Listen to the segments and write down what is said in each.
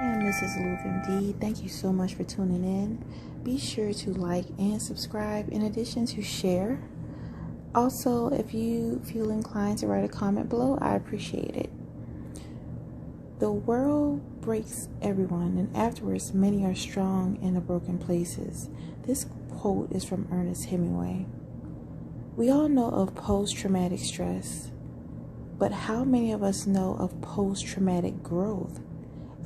And this is Louv MD. Thank you so much for tuning in. Be sure to like and subscribe in addition to share. Also, if you feel inclined to write a comment below, I appreciate it. The world breaks everyone, and afterwards many are strong in the broken places. This quote is from Ernest Hemingway. We all know of post-traumatic stress, but how many of us know of post-traumatic growth?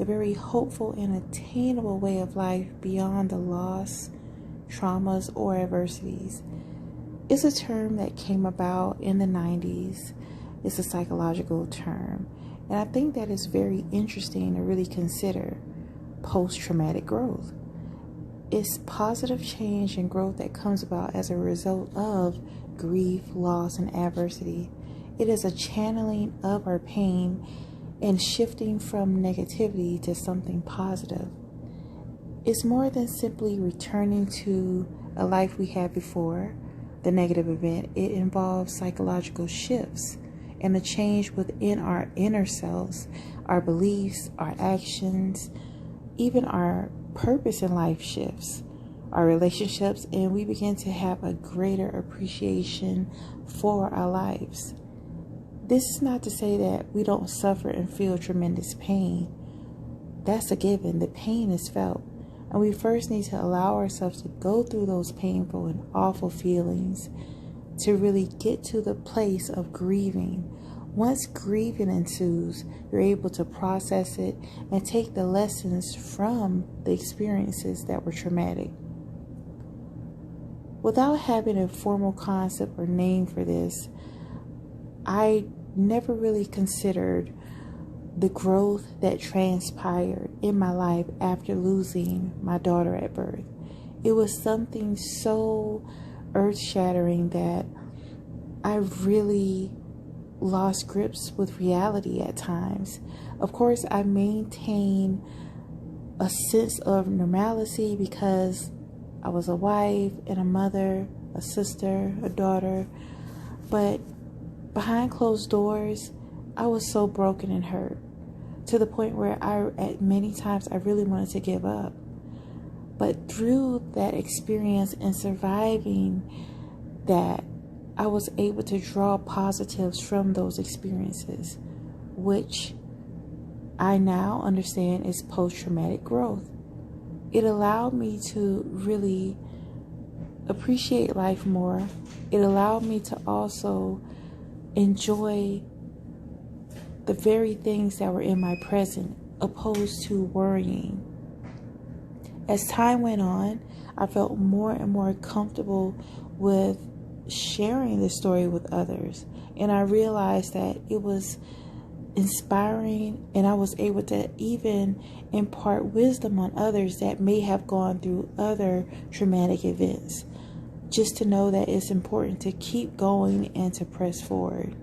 A very hopeful and attainable way of life beyond the loss, traumas, or adversities. It's a term that came about in the 90s. It's a psychological term. And I think that is very interesting to really consider post-traumatic growth. It's positive change and growth that comes about as a result of grief, loss, and adversity. It is a channeling of our pain and shifting from negativity to something positive. It's more than simply returning to a life we had before the negative event. It involves psychological shifts and a change within our inner selves, our beliefs, our actions, even our purpose in life shifts, our relationships, and we begin to have a greater appreciation for our lives. This is not to say that we don't suffer and feel tremendous pain. That's a given. The pain is felt. And we first need to allow ourselves to go through those painful and awful feelings to really get to the place of grieving. Once grieving ensues, you're able to process it and take the lessons from the experiences that were traumatic. Without having a formal concept or name for this, I never really considered the growth that transpired in my life after losing my daughter at birth. It was something so earth-shattering that I really lost grips with reality at times. Of course, I maintain a sense of normalcy because I was a wife and a mother, a sister, a daughter, but behind closed doors, I was so broken and hurt to the point where at many times I really wanted to give up. But through that experience and surviving that, I was able to draw positives from those experiences, which I now understand is post-traumatic growth. It allowed me to really appreciate life more. It allowed me to also enjoy the very things that were in my present, opposed to worrying. As time went on, I felt more and more comfortable with sharing this story with others, and I realized that it was inspiring, and I was able to even impart wisdom on others that may have gone through other traumatic events, just to know that it's important to keep going and to press forward.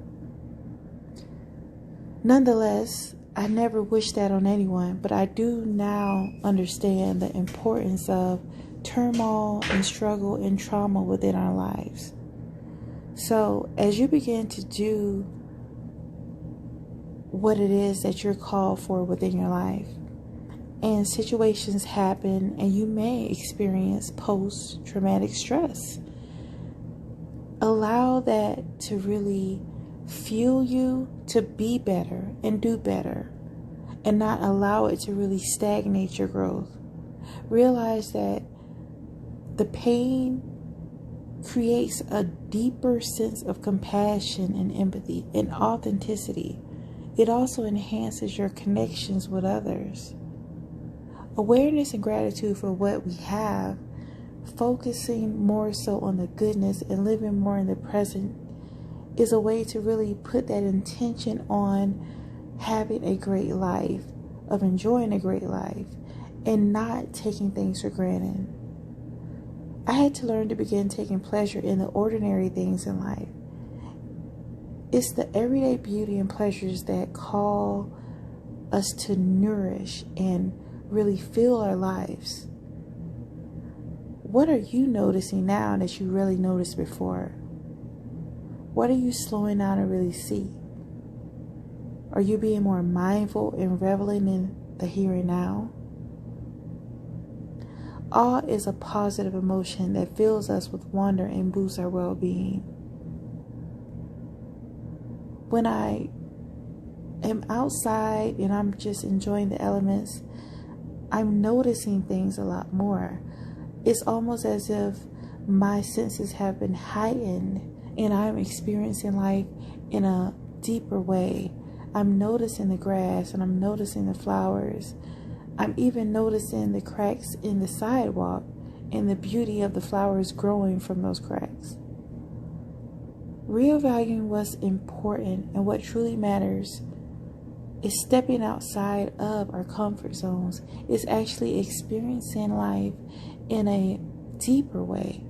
Nonetheless, I never wish that on anyone, but I do now understand the importance of turmoil and struggle and trauma within our lives. So as you begin to do what it is that you're called for within your life, and situations happen and you may experience post-traumatic stress, allow that to really fuel you to be better and do better, and not allow it to really stagnate your growth. Realize that the pain creates a deeper sense of compassion and empathy and authenticity. It also enhances your connections with others. Awareness and gratitude for what we have, focusing more so on the goodness and living more in the present, is a way to really put that intention on having a great life, of enjoying a great life, and not taking things for granted. I had to learn to begin taking pleasure in the ordinary things in life. It's the everyday beauty and pleasures that call us to nourish and really fill our lives. What are you noticing now that you really noticed before? What are you slowing down to really see? Are you being more mindful and reveling in the here and now. Awe is a positive emotion that fills us with wonder and boosts our well-being. When I am outside and I'm just enjoying the elements, I'm noticing things a lot more. It's almost as if my senses have been heightened and I'm experiencing life in a deeper way. I'm noticing the grass and I'm noticing the flowers. I'm even noticing the cracks in the sidewalk and the beauty of the flowers growing from those cracks. Reevaluating what's important and what truly matters is stepping outside of our comfort zones. It's actually experiencing life in a deeper way.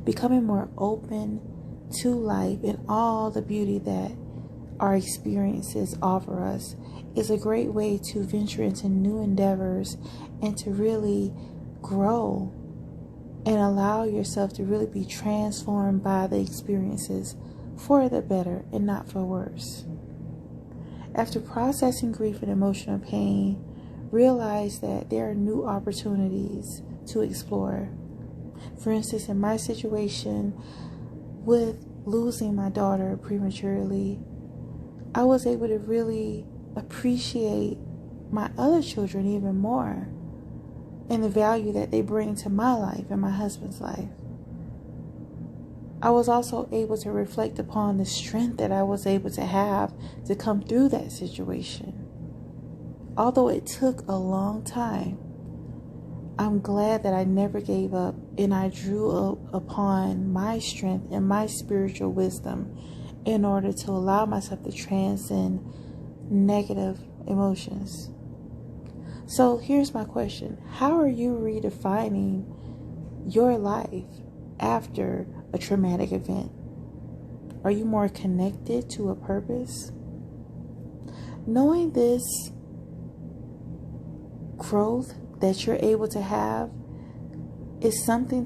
Becoming more open to life and all the beauty that our experiences offer us is a great way to venture into new endeavors and to really grow and allow yourself to really be transformed by the experiences for the better and not for worse. After processing grief and emotional pain, realize that there are new opportunities to explore. For instance, in my situation with losing my daughter prematurely, I was able to really appreciate my other children even more and the value that they bring to my life and my husband's life. I was also able to reflect upon the strength that I was able to have to come through that situation. Although it took a long time, I'm glad that I never gave up and I drew upon my strength and my spiritual wisdom in order to allow myself to transcend negative emotions. So here's my question. How are you redefining your life after a traumatic event? Are you more connected to a purpose? Knowing this growth that you're able to have is something